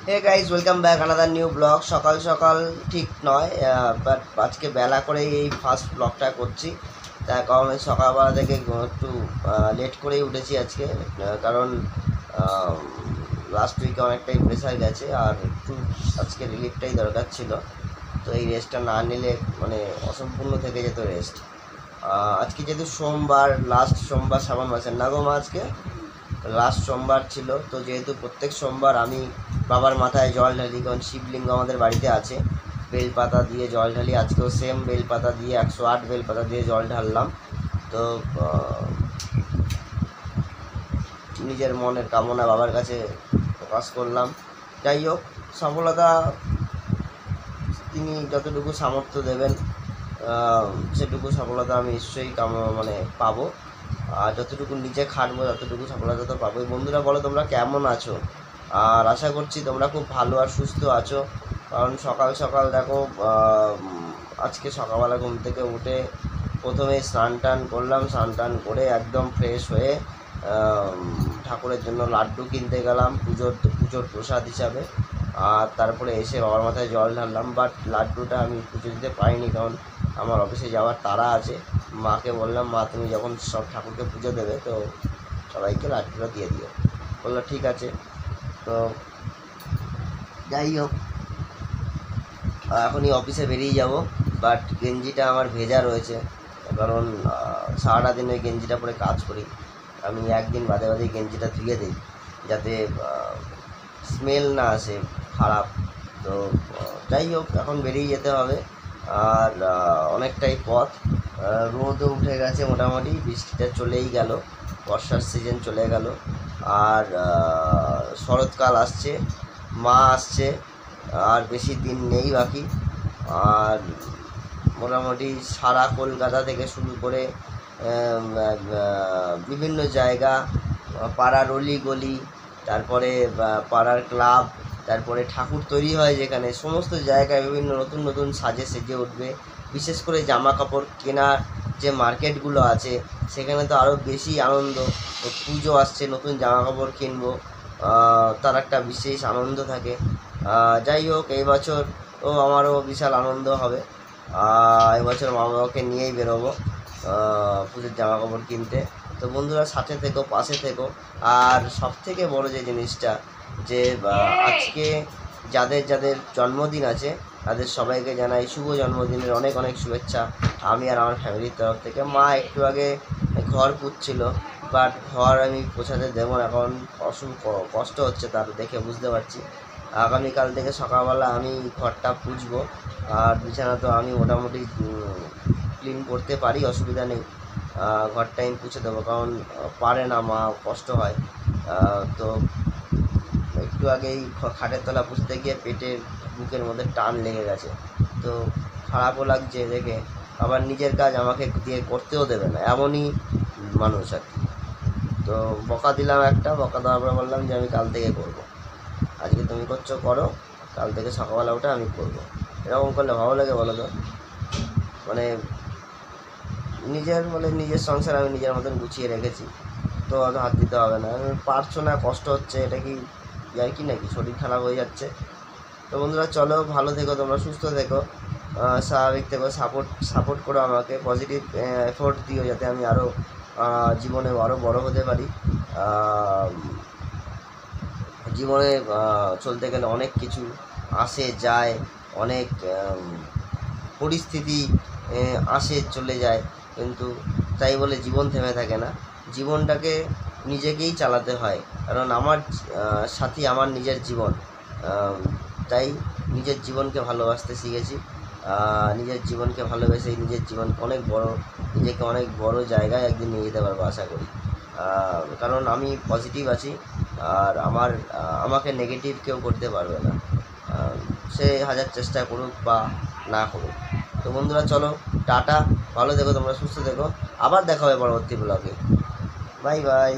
হে guys, welcome back another new blog. সকাল সকাল ঠিক নয়, বাট আজকে বেলা করেই এই ফার্স্ট ব্লগটা করছি। তার কারণ সকালবেলা থেকে একটু লেট করেই উঠেছি আজকে, কারণ লাস্ট উইকে অনেকটাই প্রেশার গেছে আর একটু আজকে রিলিফটাই দরকার ছিল। তো এই রেস্টটা না নিলে মানে অসম্পূর্ণ থেকে যেত রেস্ট। আজকে যেহেতু সোমবার, লাস্ট সোমবার শ্রাবণ মাসের, না গো মা, আজকে লাস্ট সোমবার ছিল। তো যেহেতু প্রত্যেক সোমবার আমি বাবার মাথায় জল ঢালি, কারণ শিবলিঙ্গ আমাদের বাড়িতে আছে, বেলপাতা দিয়ে জল ঢালি। আজকেও সেম বেলপাতা দিয়ে 108 বেলপাতা দিয়ে জল ঢাললাম। তো নিজের মনের কামনা বাবার কাছে প্রকাশ করলাম। যাই হোক, সফলতা তিনি যতটুকু সামর্থ্য দেবেন সেটুকু সফলতা আমি নিশ্চয়ই মানে পাবো। আর যতটুকু নিজে খাটবো ততটুকু সফলতা তো পাবোই। বন্ধুরা, বলো তোমরা কেমন আছো? আর আশা করছি তোমরা খুব ভালো আর সুস্থ আছো। কারণ সকাল সকাল দেখো, আজকে সকালবেলা ঘুম থেকে উঠে প্রথমে স্নান টান করলাম। স্নান টান করে একদম ফ্রেশ হয়ে ঠাকুরের জন্য লাড্ডু কিনতে গেলাম পুজোর প্রসাদ হিসাবে। আর তারপরে এসে বাবার মাথায় জল ঢাললাম। বাট লাড্ডুটা আমি পুজো দিতে পারিনি, কারণ আমার অফিসে যাওয়ার তাড়া আছে। মাকে বললাম, মা তুমি যখন সব ঠাকুরকে পুজো দেবে তো সবাইকে লাড্ডুটা দিয়ে দিও। বললো ঠিক আছে। তো যাই হোক, এখনই অফিসে বেরিয়ে যাব। বাট গেঞ্জিটা আমার ভেজা রয়েছে, কারণ সারাটা দিন ওই গেঞ্জিটা পরে কাজ করি। আমি একদিন বাদে বাদে গেঞ্জিটা ধুয়ে দিই, যাতে স্মেল না আসে খারাপ। তো যাই হোক, এখন বেরিয়ে যেতে হবে। আর অনেকটাই পথ, রোদও উঠে গেছে মোটামুটি, বৃষ্টিটা চলেই গেল, বর্ষার সিজন চলে গেল। আর শরৎকাল আসছে, মা আসছে, আর বেশি দিন নেই বাকি। আর মোটামুটি সারা কলকাতা থেকে শুরু করে বিভিন্ন জায়গা, পাড়ার অলিগলি, তারপরে পাড়ার ক্লাব, তারপরে ঠাকুর তৈরি হয় যেখানে, সমস্ত জায়গায় বিভিন্ন নতুন নতুন সাজে সেজে উঠবে। বিশেষ করে জামা কাপড় কেনার যে মার্কেটগুলো আছে সেখানে তো আরও বেশি আনন্দ। তো পুজো আসছে, নতুন জামা কাপড় কিনবো, তার একটা বিশেষ আনন্দ থাকে। যাই হোক, এই বছর আমারও বিশাল আনন্দ হবে। এবছর মা বাবাকে নিয়েই বেরোবো পুজোর জামা কাপড় কিনতে। তো বন্ধুরা, সাথে থেকো, পাশে থেকো। আর সবথেকে বড় যে জিনিসটা, যে আজকে যাদের যাদের জন্মদিন আছে তাদের সবাইকে জানাই শুভ জন্মদিনের অনেক অনেক শুভেচ্ছা আমি আর আমার ফ্যামিলির তরফ থেকে। মা একটু আগে ঘর পুছছিল, বাট ঘর আমি পোছাতে দেবো না, কারণ কষ্ট হচ্ছে তার, দেখে বুঝতে পারছি। আগামীকাল থেকে সকালবেলা আমি ঘরটা পুছবো। আর বিছানা তো আমি মোটামুটি ক্লিন করতে পারি, অসুবিধা নেই। ঘরটা আমি পুছে দেবো, কারণ পারে না মা, কষ্ট হয়। তো একটু আগেই খাটের তলা পুছতে গিয়ে পেটের বুকের মধ্যে টান লেগে গেছে। তো খারাপও লাগছে দেখে, আবার নিজের কাজ আমাকে দিয়ে করতেও দেবে না, এমনই মানুষ আর কি। তো বকা দিলাম, একটা বকা দেওয়ার পরে বললাম যে আমি কাল থেকে করবো। আজকে তুমি করছো, করো, কাল থেকে সকালবেলা উঠে আমি করবো। এরকম করলে ভালো লাগে বলো তো? মানে নিজের সংসার আমি নিজের মতন গুছিয়ে রেখেছি, তো অত হাত দিতে হবে না। আমি পারছো না, কষ্ট হচ্ছে, এটা কি আর কি নাকি? শরীর খারাপ হয়ে যাচ্ছে। তো বন্ধুরা, চলো, ভালো থেকো, তোমরা সুস্থ থেকো, স্বাভাবিক থেকো, সাপোর্ট করো আমাকে, পজিটিভ এফোর্ট দিও, যাতে আমি আরও জীবনে আরও বড় হতে পারি। জীবনে চলতে গেলে অনেক কিছু আসে যায়, অনেক পরিস্থিতি আসে চলে যায়, কিন্তু তাই বলে জীবন থেমে থাকে না। জীবনটাকে নিজেকেই চালাতে হয়, কারণ আমার সাথী আমার নিজের জীবন। তাই নিজের জীবনকে ভালোবাসতে শিখেছি। নিজের জীবনকে ভালোবেসে নিজের জীবন নিজেকে অনেক বড় জায়গায় একদিন নিয়ে যেতে পারবো আশা করি। কারণ আমি পজিটিভ আছি, আর আমাকে নেগেটিভ কেউ করতে পারবে না, সে হাজার চেষ্টা করুক বা না করুক। তো বন্ধুরা, চলো, টাটা, ভালো থেকো, তোমরা সুস্থ থেকো, আবার দেখা হবে পরবর্তী ব্লগে। Bye bye.